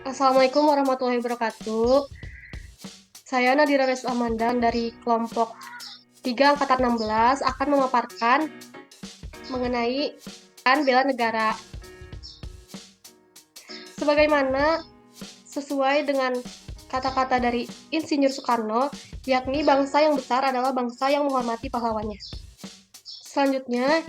Assalamualaikum warahmatullahi wabarakatuh. Saya Nadira Restu Amanda dari kelompok 3 Angkatan 16 akan memaparkan mengenai bela negara. Sebagaimana sesuai dengan kata-kata dari Insinyur Soekarno, yakni bangsa yang besar adalah bangsa yang menghormati pahlawannya. Selanjutnya,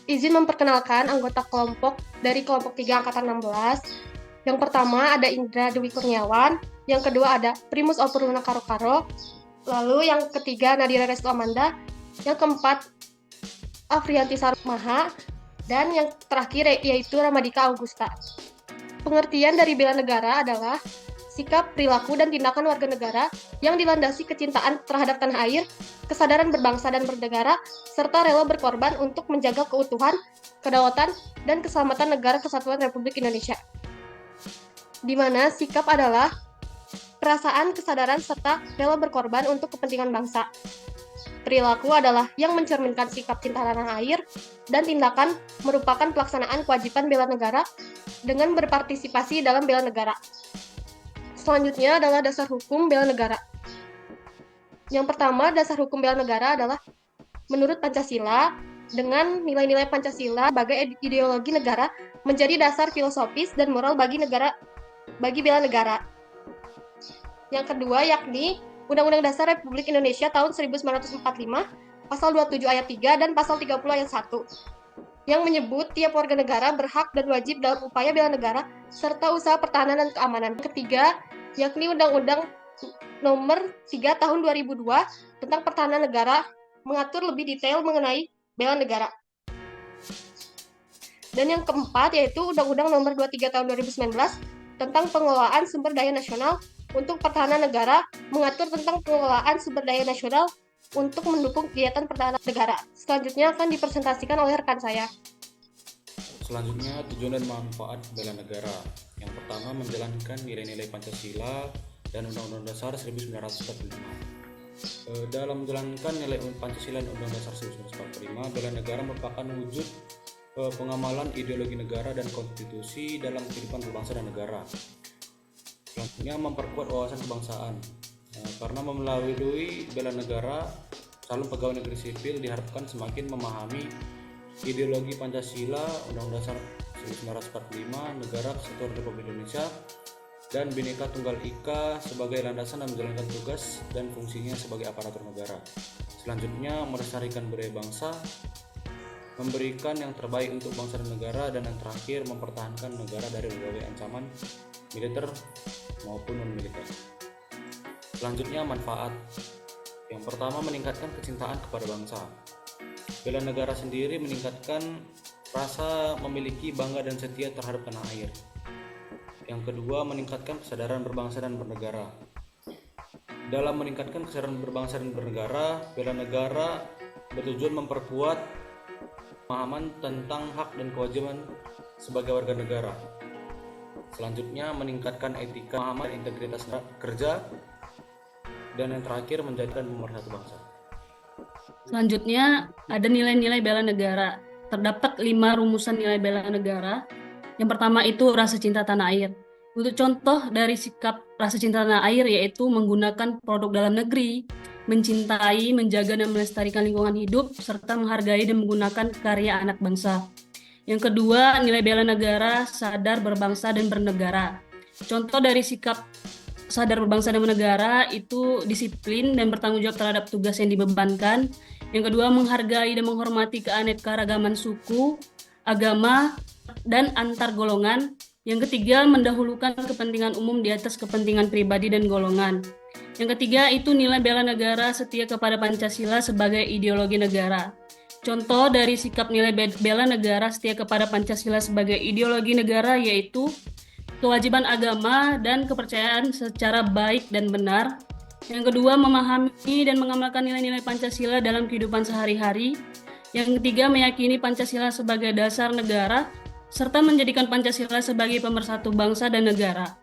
izin memperkenalkan anggota kelompok dari kelompok 3 Angkatan 16. Yang pertama ada Indra Dewi Kurniawan, yang kedua ada Primus Opuruna Karo, lalu yang ketiga Nadira Restu Amanda, yang keempat Afrianti Sarumaha, dan yang terakhir yaitu Ramadika Augusta. Pengertian dari bela negara adalah sikap, perilaku, dan tindakan warga negara yang dilandasi kecintaan terhadap tanah air, kesadaran berbangsa dan bernegara, serta rela berkorban untuk menjaga keutuhan, kedaulatan, dan keselamatan negara kesatuan Republik Indonesia. Di mana sikap adalah perasaan, kesadaran, serta rela berkorban untuk kepentingan bangsa. Perilaku adalah yang mencerminkan sikap cinta tanah air, dan tindakan merupakan pelaksanaan kewajiban bela negara dengan berpartisipasi dalam bela negara. Selanjutnya adalah dasar hukum bela negara. Yang pertama, dasar hukum bela negara adalah menurut Pancasila, dengan nilai-nilai Pancasila sebagai ideologi negara menjadi dasar filosofis dan moral bagi bela negara. Yang kedua yakni Undang-Undang Dasar Republik Indonesia tahun 1945, pasal 27 ayat 3 dan pasal 30 ayat 1, yang menyebut tiap warga negara berhak dan wajib dalam upaya bela negara serta usaha pertahanan dan keamanan. Ketiga yakni Undang-Undang Nomor 3 Tahun 2002 tentang Pertahanan Negara mengatur lebih detail mengenai bela negara. Dan yang keempat yaitu Undang-Undang Nomor 23 Tahun 2019 tentang pengelolaan sumber daya nasional untuk pertahanan negara mengatur tentang pengelolaan sumber daya nasional untuk mendukung kegiatan pertahanan negara. Selanjutnya akan dipresentasikan oleh rekan saya. Selanjutnya, tujuan dan manfaat bela negara. Yang pertama, menjalankan nilai-nilai Pancasila dan Undang-Undang Dasar 1945. Dalam menjalankan nilai Pancasila dan Undang-Undang Dasar 1945, bela negara merupakan wujud pengamalan ideologi negara dan konstitusi dalam kehidupan berbangsa dan negara. Selanjutnya, memperkuat wawasan kebangsaan. Karena melalui bela negara, calon pegawai negeri sipil diharapkan semakin memahami ideologi Pancasila, Undang-Undang Dasar 1945, Negara Kesatuan Republik Indonesia, dan Bhinneka Tunggal Ika sebagai landasan dan menjalankan tugas dan fungsinya sebagai aparatur negara. Selanjutnya, melestarikan budaya bangsa, memberikan yang terbaik untuk bangsa dan negara, dan yang terakhir mempertahankan negara dari berbagai ancaman militer maupun non-militer. Selanjutnya, manfaat. Yang pertama, meningkatkan kecintaan kepada bangsa. Bela negara sendiri meningkatkan rasa memiliki bangga dan setia terhadap tanah air. Yang kedua, meningkatkan kesadaran berbangsa dan bernegara. Dalam meningkatkan kesadaran berbangsa dan bernegara, bela negara bertujuan memperkuat pemahaman tentang hak dan kewajiban sebagai warga negara. Selanjutnya, meningkatkan etika, pemahaman, integritas kerja, dan yang terakhir menjadikan pemersatu bangsa. Selanjutnya ada nilai-nilai bela negara. Terdapat 5 rumusan nilai bela negara. Yang pertama itu rasa cinta tanah air. Untuk contoh dari sikap rasa cinta tanah air yaitu menggunakan produk dalam negeri, mencintai, menjaga dan melestarikan lingkungan hidup, serta menghargai dan menggunakan karya anak bangsa. Yang kedua, nilai bela negara, sadar berbangsa dan bernegara. Contoh dari sikap sadar berbangsa dan bernegara itu disiplin dan bertanggung jawab terhadap tugas yang dibebankan. Yang kedua, menghargai dan menghormati keanekaragaman suku, agama, dan antar golongan. Yang ketiga, mendahulukan kepentingan umum di atas kepentingan pribadi dan golongan. Yang ketiga, itu nilai bela negara setia kepada Pancasila sebagai ideologi negara. Contoh dari sikap nilai bela negara setia kepada Pancasila sebagai ideologi negara yaitu kewajiban agama dan kepercayaan secara baik dan benar. Yang kedua, memahami dan mengamalkan nilai-nilai Pancasila dalam kehidupan sehari-hari. Yang ketiga, meyakini Pancasila sebagai dasar negara, serta menjadikan Pancasila sebagai pemersatu bangsa dan negara.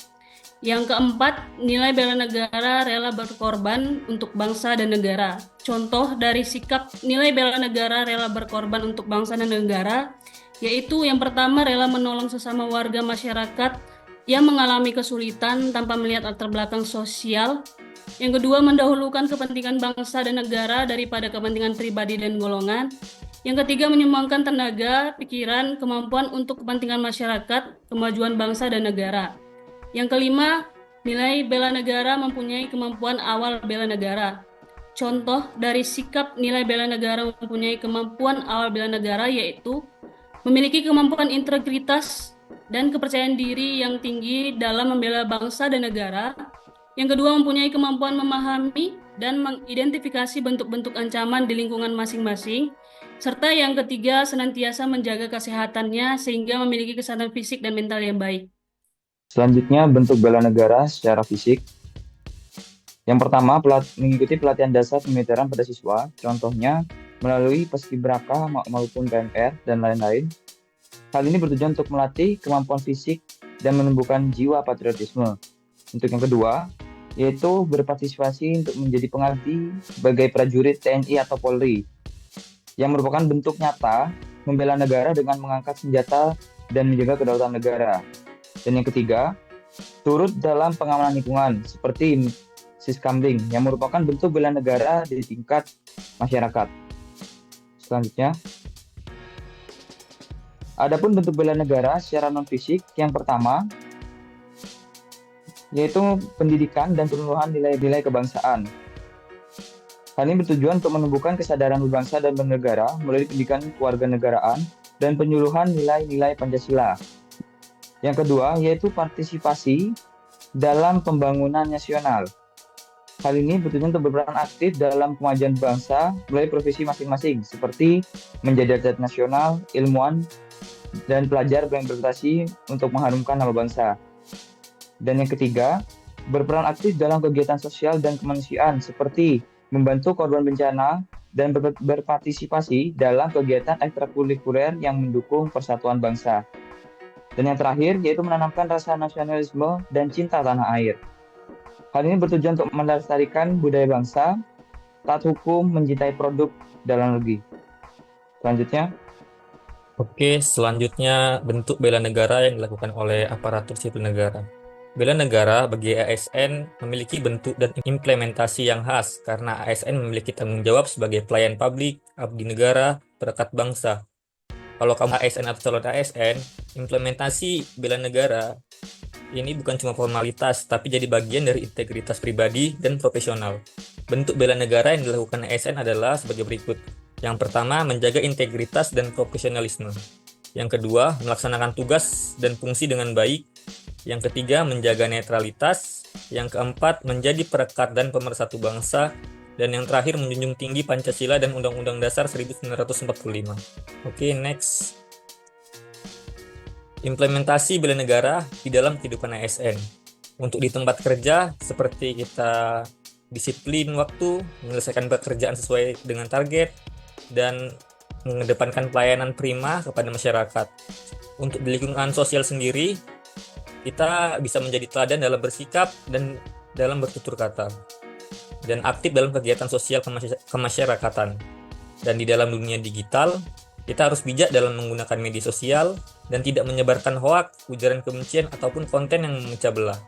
Yang keempat, nilai bela negara rela berkorban untuk bangsa dan negara. Contoh dari sikap nilai bela negara rela berkorban untuk bangsa dan negara, yaitu yang pertama, rela menolong sesama warga masyarakat yang mengalami kesulitan tanpa melihat latar belakang sosial. Yang kedua, mendahulukan kepentingan bangsa dan negara daripada kepentingan pribadi dan golongan. Yang ketiga, menyumbangkan tenaga, pikiran, kemampuan untuk kepentingan masyarakat, kemajuan bangsa dan negara. Yang kelima, nilai bela negara mempunyai kemampuan awal bela negara. Contoh dari sikap nilai bela negara mempunyai kemampuan awal bela negara yaitu memiliki kemampuan integritas dan kepercayaan diri yang tinggi dalam membela bangsa dan negara. Yang kedua, mempunyai kemampuan memahami dan mengidentifikasi bentuk-bentuk ancaman di lingkungan masing-masing. Serta yang ketiga, senantiasa menjaga kesehatannya sehingga memiliki kesehatan fisik dan mental yang baik. Selanjutnya, bentuk bela negara secara fisik. Yang pertama, mengikuti pelatihan dasar pemiliteran pada siswa, contohnya melalui paskibraka maupun PMR dan lain-lain. Hal ini bertujuan untuk melatih kemampuan fisik dan menumbuhkan jiwa patriotisme. Untuk yang kedua, yaitu berpartisipasi untuk menjadi pengabdi sebagai prajurit TNI atau Polri, yang merupakan bentuk nyata membela negara dengan mengangkat senjata dan menjaga kedaulatan negara. Dan yang ketiga, turut dalam pengamanan lingkungan seperti Siskamling yang merupakan bentuk bela negara di tingkat masyarakat. Selanjutnya, adapun bentuk bela negara secara non-fisik, yang pertama yaitu pendidikan dan penumbuhan nilai-nilai kebangsaan. Hal ini bertujuan untuk menumbuhkan kesadaran berbangsa dan bernegara melalui pendidikan kewarganegaraan dan penyuluhan nilai-nilai Pancasila. Yang kedua, yaitu partisipasi dalam pembangunan nasional. Hal ini bertujuan untuk berperan aktif dalam kemajuan bangsa melalui profesi masing-masing, seperti menjadi atlet nasional, ilmuwan, dan pelajar yang berprestasi untuk mengharumkan nama bangsa. Dan yang ketiga, berperan aktif dalam kegiatan sosial dan kemanusiaan, seperti membantu korban bencana dan berpartisipasi dalam kegiatan ekstrakurikuler yang mendukung persatuan bangsa. Dan yang terakhir, yaitu menanamkan rasa nasionalisme dan cinta tanah air. Hal ini bertujuan untuk melestarikan budaya bangsa, taat hukum, mencintai produk dalam negeri. Selanjutnya, Oke, selanjutnya bentuk bela negara yang dilakukan oleh aparatur sipil negara. Bela negara bagi ASN memiliki bentuk dan implementasi yang khas karena ASN memiliki tanggung jawab sebagai pelayan publik, abdi negara, perekat bangsa. Kalau kamu ASN atau calon ASN, implementasi bela negara ini bukan cuma formalitas, tapi jadi bagian dari integritas pribadi dan profesional. Bentuk bela negara yang dilakukan ASN adalah sebagai berikut. Yang pertama, menjaga integritas dan profesionalisme. Yang kedua, melaksanakan tugas dan fungsi dengan baik. Yang ketiga, menjaga netralitas. Yang keempat, menjadi perekat dan pemersatu bangsa. Dan yang terakhir, menjunjung tinggi Pancasila dan Undang-Undang Dasar 1945. Oke, next. Implementasi bela negara di dalam kehidupan ASN. Untuk di tempat kerja, seperti kita disiplin waktu, menyelesaikan pekerjaan sesuai dengan target, dan mengedepankan pelayanan prima kepada masyarakat. Untuk di lingkungan sosial sendiri, kita bisa menjadi teladan dalam bersikap dan dalam bertutur kata, dan aktif dalam kegiatan sosial kemasyarakatan. Dan di dalam dunia digital, kita harus bijak dalam menggunakan media sosial dan tidak menyebarkan hoaks, ujaran kebencian, ataupun konten yang memecah belah.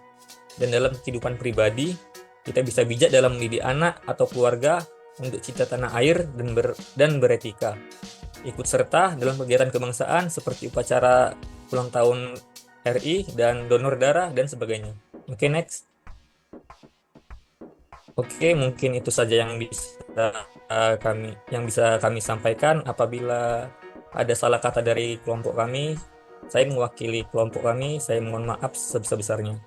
Dan dalam kehidupan pribadi, kita bisa bijak dalam mendidik anak atau keluarga untuk cinta tanah air dan beretika. Ikut serta dalam kegiatan kebangsaan seperti upacara ulang tahun RI dan donor darah dan sebagainya. Oke, next. Oke, mungkin itu saja yang bisa kami sampaikan. Apabila ada salah kata dari kelompok kami, saya mewakili kelompok kami, saya mohon maaf sebesar-besarnya.